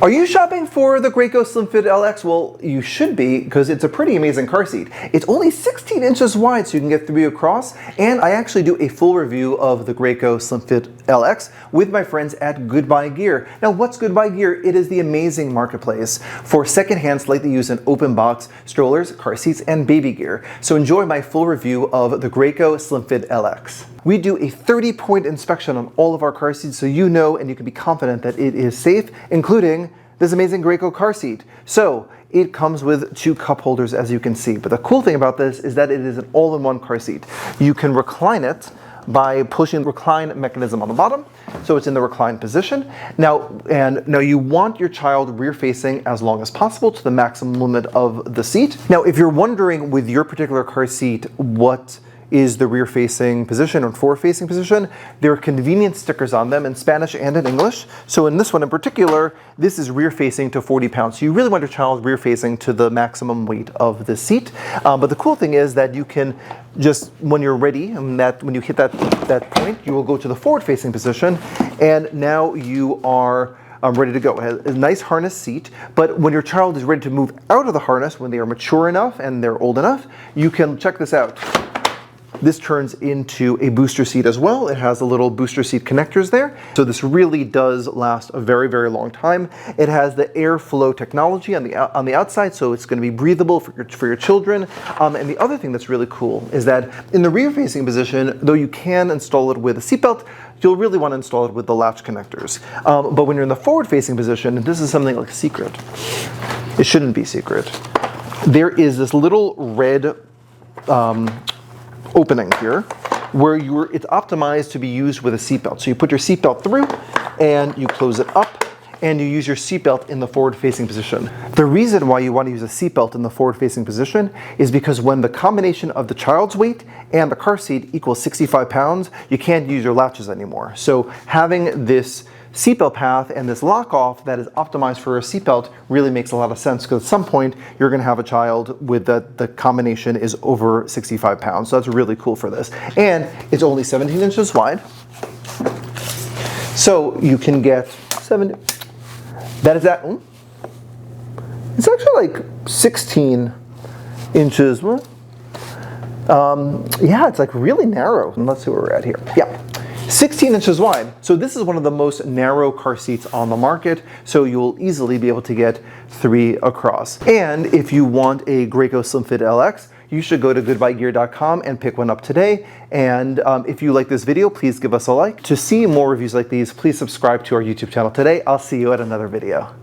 Are you shopping for the Graco Slimfit LX? Well, you should be, because it's a pretty amazing car seat. It's only 16 inches wide, so you can get 3 across, and I actually do a full review of the Graco Slimfit LX with my friends at GoodBuy Gear. Now, what's GoodBuy Gear? It is the amazing marketplace for secondhand, slightly used and open box strollers, car seats, and baby gear. So enjoy my full review of the Graco Slimfit LX. We do a 30-point inspection on all of our car seats, so you know and you can be confident that it is safe, including this amazing Graco car seat. So it comes with 2 cup holders, as you can see. But the cool thing about this is that it is an all-in-one car seat. You can recline it by pushing the recline mechanism on the bottom, so it's in the recline position. Now you want your child rear-facing as long as possible to the maximum limit of the seat. Now, if you're wondering with your particular car seat what is the rear-facing position or forward-facing position, there are convenience stickers on them in Spanish and in English. So in this one in particular, this is rear-facing to 40 pounds. So you really want your child rear-facing to the maximum weight of the seat. But the cool thing is that you can just, when you're ready, and when you hit that point, you will go to the forward-facing position, and now you are ready to go. It has a nice harness seat, but when your child is ready to move out of the harness, when they are mature enough and they're old enough, you can check this out. This turns into a booster seat as well. It has a little booster seat connectors there. So this really does last a very, very long time. It has the airflow technology on the outside, so it's going to be breathable for your children. And the other thing that's really cool is that in the rear-facing position, though you can install it with a seatbelt, you'll really want to install it with the latch connectors. But when you're in the forward-facing position, and this is something like secret, it shouldn't be secret, there is this little red opening here where it's optimized to be used with a seatbelt. So you put your seatbelt through and you close it up and you use your seatbelt in the forward-facing position. The reason why you want to use a seatbelt in the forward-facing position is because when the combination of the child's weight and the car seat equals 65 pounds, you can't use your latches anymore. So having this seatbelt path and this lock-off that is optimized for a seatbelt really makes a lot of sense, because at some point you're going to have a child with the combination is over 65 pounds. So that's really cool for this. And it's only 17 inches wide. So you can get 70. That is that. It's actually like 16 inches. Yeah, it's like really narrow. And let's see where we're at here. Yeah. 16 inches wide. So this is one of the most narrow car seats on the market, so you'll easily be able to get 3 across. And if you want a Graco Slimfit LX, you should go to goodbuygear.com and pick one up today. And if you like this video, please give us a like. To see more reviews like these, please subscribe to our YouTube channel today. I'll see you at another video.